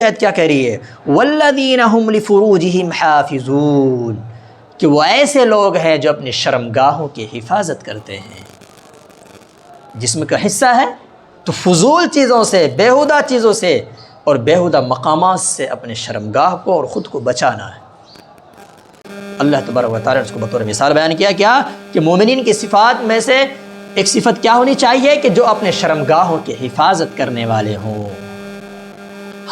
کیا کہہ رہی ہے؟ والذین هم لفروجہم حافظون، کہ وہ ایسے لوگ ہیں جو اپنی شرمگاہوں کی حفاظت کرتے ہیں۔ جسم کا حصہ ہے تو فضول چیزوں سے، بیہودہ چیزوں سے اور بیہودہ مقامات سے اپنے شرمگاہ کو اور خود کو بچانا ہے۔ اللہ تبارک و تعالیٰ نے اس کو بطور مثال بیان کیا کہ مومنین کی صفات میں سے ایک صفت کیا ہونی چاہیے کہ جو اپنے شرمگاہوں کی حفاظت کرنے والے ہوں۔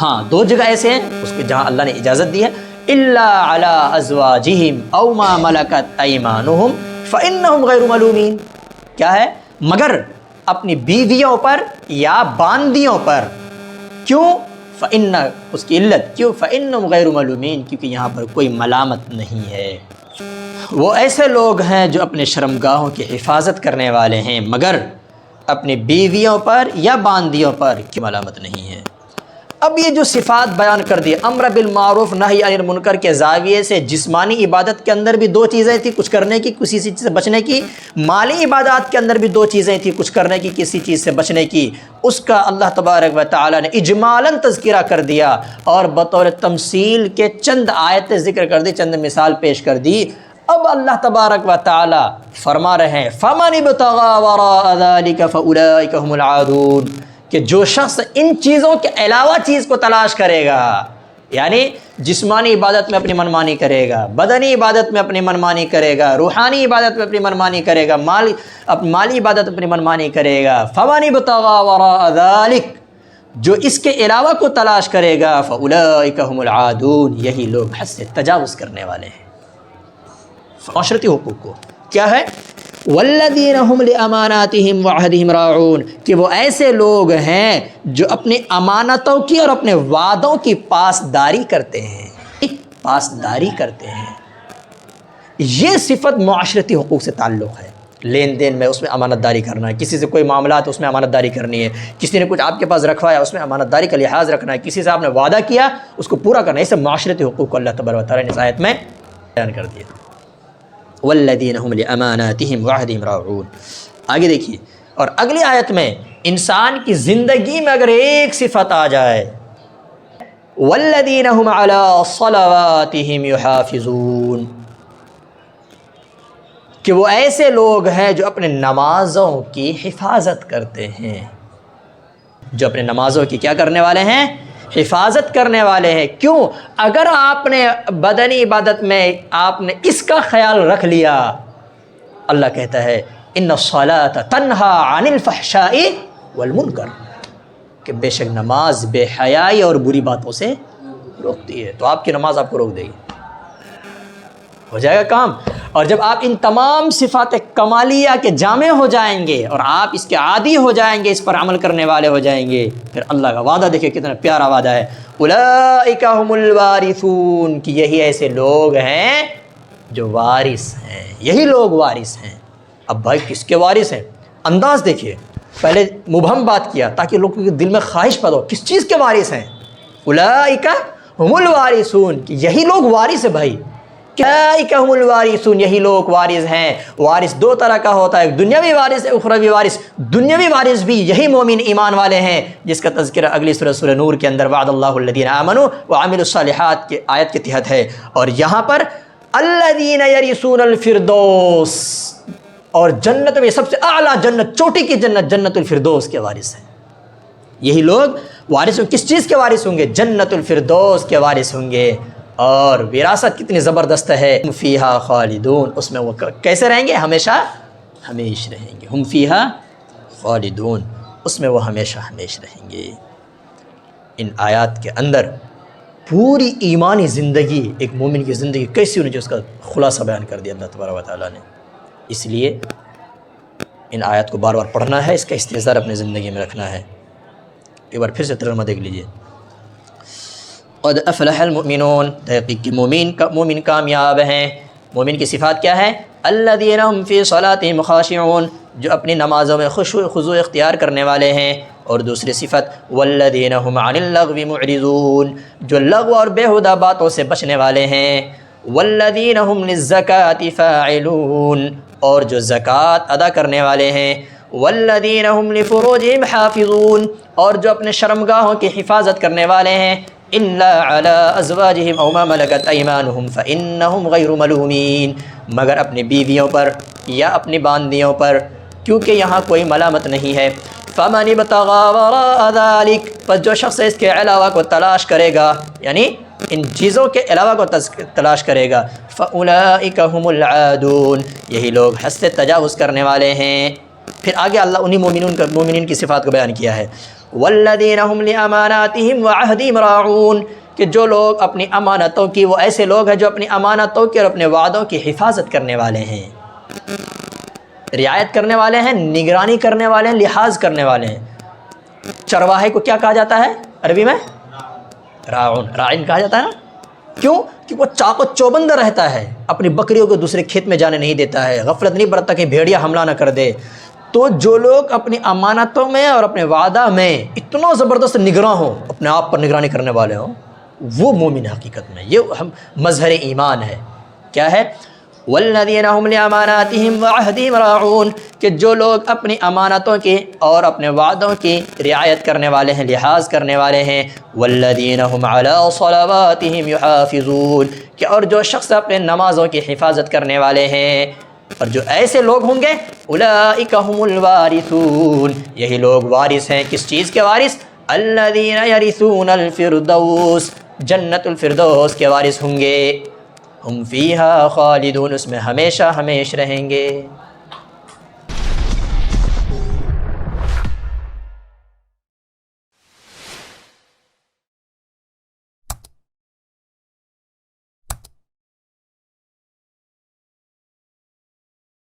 ہاں، دو جگہ ایسے ہیں اس کو جہاں اللہ نے اجازت دی ہے، الا علی ازواجہم او ما ملکت ایمانہم فانہم غیر ملومین، کیا ہے؟ مگر اپنی بیویوں پر یا باندیوں پر۔ کیوں؟ فإن، اس کی علت کیوں؟ فإنہم غیر ملومین، کیونکہ یہاں پر کوئی ملامت نہیں ہے۔ وہ ایسے لوگ ہیں جو اپنے شرمگاہوں کی حفاظت کرنے والے ہیں مگر اپنی بیویوں پر یا باندیوں پر کی ملامت نہیں ہے۔ اب یہ جو صفات بیان کر دی، امر بالمعروف نہی عن المنکر کے زاویے سے، جسمانی عبادت کے اندر بھی دو چیزیں تھیں، کچھ کرنے کی کسی چیز سے بچنے کی، مالی عبادات کے اندر بھی دو چیزیں تھیں، کچھ کرنے کی کسی چیز سے بچنے کی، اس کا اللہ تبارک و تعالیٰ نے اجمالاً تذکرہ کر دیا اور بطور تمثیل کے چند آیتیں ذکر کر دی، چند مثال پیش کر دی۔ اب اللہ تبارک و تعالیٰ فرما رہے ہیں فَمَنِ ابْتَغَىٰ وَرَاءَ ذَلِكَ فَأُولَٰئِكَ هُمُ الْعَادُونَ، کہ جو شخص ان چیزوں کے علاوہ چیز کو تلاش کرے گا، یعنی جسمانی عبادت میں اپنی منمانی کرے گا، بدنی عبادت میں اپنی منمانی کرے گا، روحانی عبادت میں اپنی منمانی کرے گا، مالی عبادت میں اپنی منمانی کرے گا، فَمَنِ ابْتَغَىٰ وَرَاءَ ذَلِكَ، جو اس کے علاوہ کو تلاش کرے گا، فَأُولَٰئِكَ هُمُ الْعَادُونَ، یہی لوگ حد سے تجاوز کرنے والے ہیں معاشرتی حقوق کو۔ کیا ہے؟ والذین هم لاماناتهم وعہدهم راعون، کہ وہ ایسے لوگ ہیں جو اپنی امانتوں کی اور اپنے وعدوں کی پاسداری کرتے ہیں، پاسداری کرتے ہیں۔ یہ صفت معاشرتی حقوق سے تعلق ہے، لین دین میں اس میں امانت داری کرنا ہے، کسی سے کوئی معاملات اس میں امانت داری کرنی ہے، کسی نے کچھ آپ کے پاس رکھوایا اس میں امانت داری کا لحاظ رکھنا ہے، کسی سے آپ نے وعدہ کیا اس کو پورا کرنا ہے۔ اس سے معاشرتی حقوق کو اللہ تبارک و تعالیٰ نے اس آیت میں بیان کر دیا۔ والذین هم لاماناتهم وعہدهم راعون، آگے دیکھیے، اور اگلی آیت میں انسان کی زندگی میں اگر ایک صفت آ جائے، والذین هم علی صلواتهم یحافظون، کہ وہ ایسے لوگ ہیں جو اپنے نمازوں کی حفاظت کرتے ہیں، جو اپنے نمازوں کی کیا کرنے والے ہیں؟ حفاظت کرنے والے ہیں۔ کیوں؟ اگر آپ نے بدنی عبادت میں آپ نے اس کا خیال رکھ لیا، اللہ کہتا ہے ان الصلاۃ تنہی عن الفحشاء والمنکر، کہ بے شک نماز بے حیائی اور بری باتوں سے روکتی ہے، تو آپ کی نماز آپ کو روک دے گی، ہو جائے گا کام۔ اور جب آپ ان تمام صفات کمالیہ کے جامع ہو جائیں گے اور آپ اس کے عادی ہو جائیں گے، اس پر عمل کرنے والے ہو جائیں گے، پھر اللہ کا وعدہ دیکھیں کتنا پیارا وعدہ ہے، اولئک هم الوارثون، کہ یہی ایسے لوگ ہیں جو وارث ہیں، یہی لوگ وارث ہیں۔ اب بھائی کس کے وارث ہیں؟ انداز دیکھیے، پہلے مبہم بات کیا تاکہ لوگوں کے دل میں خواہش پیدا ہو، کس چیز کے وارث ہیں؟ اولئک هم الوارثون، کہ یہی لوگ وارث ہیں۔ بھائی اولئک هم الوارثون، یہی لوگ وارث ہیں۔ وارث دو طرح کا ہوتا ہے، ایک دنیاوی وارث ہے، اخروی وارث۔ دنیاوی وارث بھی یہی مومن ایمان والے ہیں جس کا تذکرہ اگلی سورہ نور کے اندر وعد اللہ الذین آمنوا وعملوا الصالحات کے آیت کے تحت ہے، اور یہاں پر الذین یرثون الفردوس، اور جنت میں سب سے اعلیٰ جنت، چوٹی کی جنت، جنت الفردوس کے وارث ہیں۔ یہی لوگ وارث کس چیز کے وارث ہوں گے؟ جنت الفردوس کے وارث ہوں گے۔ اور وراثت کتنی زبردست ہے، ہم فیہا خالدون، اس میں وہ کیسے رہیں گے؟ ہمیشہ ہمیش رہیں گے، ہم فیہا خالدون، اس میں وہ ہمیشہ ہمیش رہیں گے۔ ان آیات کے اندر پوری ایمانی زندگی، ایک مومن کی زندگی کیسی ہونی چاہیے، اس کا خلاصہ بیان کر دیا اللہ تبارک و تعالیٰ نے۔ اس لیے ان آیات کو بار بار پڑھنا ہے، اس کا استحضار اپنی زندگی میں رکھنا ہے۔ ایک بار پھر سے ترجمہ دیکھ لیجیے، قد افلح المؤمنون، تحقیق کہ مومن کامیاب ہیں۔ مومن کی صفات کیا ہے؟ الذین هم فی صلاتهم خاشعون، جو اپنی نمازوں میں خضوع اختیار کرنے والے ہیں۔ اور دوسری صفت والذین هم عن اللغو معرضون، جو لغو اور بیہودہ باتوں سے بچنے والے ہیں۔ والذین هم للزکاة فاعلون، اور جو زکوٰۃ ادا کرنے والے ہیں۔ والذین هم لفروجهم حافظون، اور جو اپنے شرمگاہوں کی حفاظت کرنے والے ہیں۔ الا علی ازواجہم او ما ملکت ایمانہم فانہم غیر ملومین، مگر اپنی بیویوں پر یا اپنی باندیوں پر، کیونکہ یہاں کوئی ملامت نہیں ہے۔ فمن ابتغى وراء ذلك، پس جو شخص اس کے علاوہ کو تلاش کرے گا، یعنی ان چیزوں کے علاوہ کو تلاش کرے گا، فاولئک هم العادون، یہی لوگ حد سے تجاوز کرنے والے ہیں۔ پھر آگے اللہ انہی مومنین کی صفات کو بیان کیا ہے، والذین هم لاماناتهم وعہدہم راعون، کہ جو لوگ اپنی امانتوں کی، وہ ایسے لوگ ہیں جو اپنی امانتوں کی اور اپنے وعدوں کی حفاظت کرنے والے ہیں، رعایت کرنے والے ہیں، نگرانی کرنے والے ہیں، لحاظ کرنے والے ہیں۔ چرواہے کو کیا کہا جاتا ہے عربی میں؟ راعون، راعین کہا جاتا ہے نا، کیوں؟ کہ وہ چاق و چوبند رہتا ہے، اپنی بکریوں کو دوسرے کھیت میں جانے نہیں دیتا ہے، غفلت نہیں برتتا کہ بھیڑیا حملہ نہ کر دے۔ تو جو لوگ اپنی امانتوں میں اور اپنے وعدہ میں اتنا زبردست نگراں ہوں، اپنے آپ پر نگرانی کرنے والے ہوں، وہ مومن حقیقت میں، یہ مظہر ایمان ہے۔ کیا ہے؟ والذین هم لاماناتہم وعہدہم راعون، کہ جو لوگ اپنی امانتوں کی اور اپنے وعدوں کی رعایت کرنے والے ہیں، لحاظ کرنے والے ہیں۔ والذین هم علی صلواتہم یحافظون، کہ اور جو شخص اپنے نمازوں کی حفاظت کرنے والے ہیں، اور جو ایسے لوگ ہوں گے، اولئک هم الوارثون، یہی لوگ وارث ہیں۔ کس چیز کے وارث؟ الذین یرثون الفردوس، جنت الفردوس کے وارث ہوں گے۔ ہم فیہا خالدون، اس میں ہمیشہ ہمیش رہیں گے۔